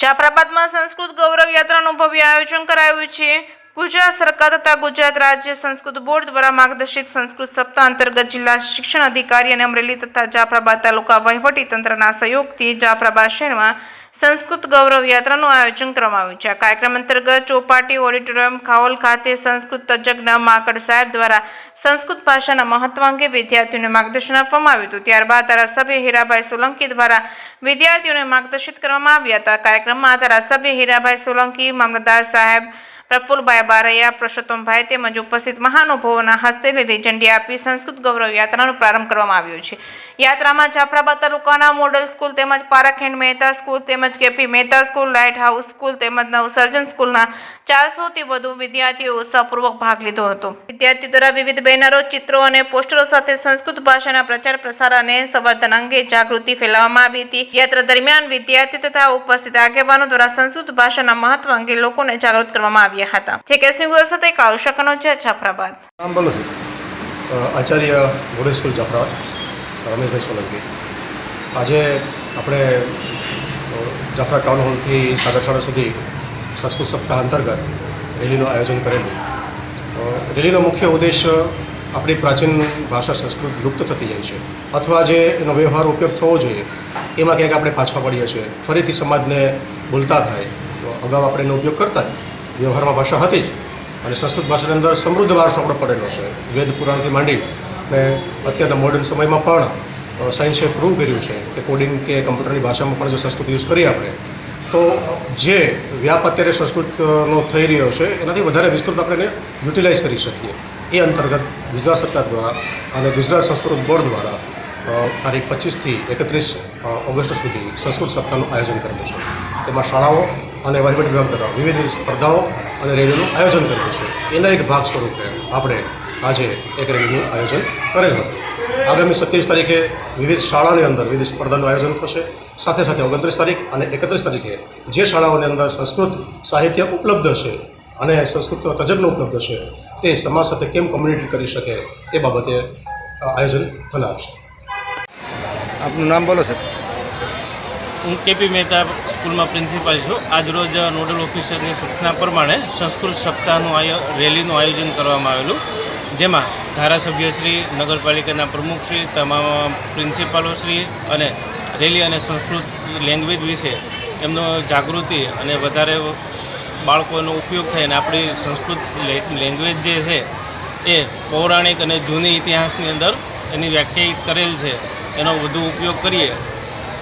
જાફરાબાદમાં સંસ્કૃત ગૌરવ યાત્રાનું ભવ્ય આયોજન કરાયું છે। ગુજરાત સરકાર તથા ગુજરાત રાજ્ય સંસ્કૃત બોર્ડ દ્વારા માર્ગદર્શિત સંસ્કૃત સપ્તાહ અંતર્ગત જિલ્લા શિક્ષણ અધિકારી અને અમરેલી તથા જાફરાબાદ તાલુકા વહીવટી તંત્રના સહયોગથી જાફરાબાદ શહેરમાં સંસ્કૃત ગૌરવ યાત્રાનું આયોજન કરવામાં આવ્યું છે। આ કાર્યક્રમ અંતર્ગત ચોપાટી ઓડિટોરિયમ ખાવલ ખાતે સંસ્કૃત તજજ્ઞ માકડ સાહેબ દ્વારા સંસ્કૃત ભાષાના મહત્વ અંગે વિદ્યાર્થીઓને માર્ગદર્શન આપવામાં આવ્યું હતું। ત્યારબાદ ધારાસભ્ય હીરાભાઈ સોલંકી દ્વારા વિદ્યાર્થીઓને માર્ગદર્શિત કરવામાં આવ્યા હતા। કાર્યક્રમમાં ધારાસભ્ય હીરાભાઈ સોલંકી, મામલતદાર સાહેબ પ્રફુલભાઈ બારૈયા, પુરુષોત્તમભાઈ તેમજ ઉપસ્થિત મહાનુભાવોના હસ્તે લીલી ઝંડી આપી સંસ્કૃત ગૌરવ યાત્રાનો પ્રારંભ કરવામાં આવ્યો છે। યાત્રામાં જાફરાબાદ તાલુકાના મોડલ સ્કૂલ તેમજ પારાખંડ મહેતા સ્કૂલ તેમજ KP Mehta school, light house school તેમજ નવસર્જન સ્કૂલના 400થી વધુ વિદ્યાર્થીઓ ઉત્સાહપૂર્વક ભાગ લીધો હતો। વિદ્યાર્થીઓ દ્વારા વિવિધ બેનરો, ચિત્રો અને પોસ્ટરો સાથે સંસ્કૃત ભાષાના પ્રચાર પ્રસાર અને સંવર્ધન અંગે જાગૃતિ ફેલાવવામાં આવી હતી। યાત્રા દરમિયાન વિદ્યાર્થીઓ તથા ઉપસ્થિત આગેવાનો દ્વારા સંસ્કૃત ભાષાના મહત્વ અંગે લોકોને જાગૃત કરવામાં આવ્યા હતા। જે કેસમી સાથે કાળુશા કનોજિયા, જાફરાબાદ। નામ બોલો છું આચાર્ય મોડલ સ્કૂલ જાફરાબાદ, રમેશભાઈ સોલંકી। આજે આપણે જાફરા ટાઉન હોલથી સાગર શાળા સુધી સંસ્કૃત સપ્તાહ અંતર્ગત રેલીનું આયોજન કરેલું। રેલીનો મુખ્ય ઉદ્દેશ આપણી પ્રાચીન ભાષા સંસ્કૃત લુપ્ત થતી જાય છે અથવા જે એનો વ્યવહાર ઉપયોગ થવો જોઈએ એમાં ક્યાંક આપણે પાછા પડીએ છીએ। ફરીથી સમાજને બોલતા થાય તો અગાઉ આપણે એનો ઉપયોગ કરતા વ્યવહારમાં ભાષા હતી જ, અને સંસ્કૃત ભાષાની અંદર સમૃદ્ધ વારસો આપણો પડેલો છે। વેદ પુરાણથી માંડી ને અત્યારના મોડર્ન સમયમાં પણ સાયન્સે પ્રૂવ કર્યું છે કે કોડિંગ કે કમ્પ્યુટરની ભાષામાં પણ જો સંસ્કૃત યુઝ કરીએ આપણે તો જે વ્યાપ અત્યારે સંસ્કૃતનો થઈ રહ્યો છે એનાથી વધારે વિસ્તૃત આપણે એને યુટિલાઇઝ કરી શકીએ। એ અંતર્ગત ગુજરાત સરકાર દ્વારા અને ગુજરાત સંસ્કૃત બોર્ડ દ્વારા તારીખ 25થી 31 ઓગસ્ટ સુધી સંસ્કૃત સપ્તાહનું આયોજન કરેલું છે। તેમાં શાળાઓ અને વહીવટી વિભાગ દ્વારા વિવિધ સ્પર્ધાઓ અને રેલીનું આયોજન કરેલું છે। એના એક ભાગ સ્વરૂપે આપણે આજે એક રેલીનું આયોજન કરેલ હતું। આગામી 27 તારીખે વિવિધ શાળાની અંદર વિવિધ સ્પર્ધાનું આયોજન થશે। સાથે સાથે 29 તારીખ અને 31 તારીખે જે શાળાઓની અંદર સંસ્કૃત સાહિત્ય ઉપલબ્ધ છે અને સંસ્કૃત તજજ્ઞ ઉપલબ્ધ છે તે સમાજ સાથે કેમ કોમ્યુનિકેટ કરી શકે એ બાબતે આયોજન થનાર છે। આપનું નામ બોલો સર। હું કેપી મહેતા સ્કૂલમાં પ્રિન્સિપાલ છું। આજરોજ નોડલ ઓફિસરની સૂચના પ્રમાણે સંસ્કૃત સપ્તાહનું રેલીનું આયોજન કરવામાં આવેલું, જેમાં ધારાસભ્યશ્રી, નગરપાલિકાના પ્રમુખશ્રી, તમામ પ્રિન્સિપાલોશ્રી અને રેલી અને સંસ્કૃત લેંગ્વેજ વિશે એમનો જાગૃતિ અને વધારે બાળકોનો ઉપયોગ થાય અને આપણી સંસ્કૃત લેંગ્વેજ જે છે એ પૌરાણિક અને જૂની ઇતિહાસની અંદર એની વ્યાખ્યાયિત કરેલ છે, એનો વધુ ઉપયોગ કરીએ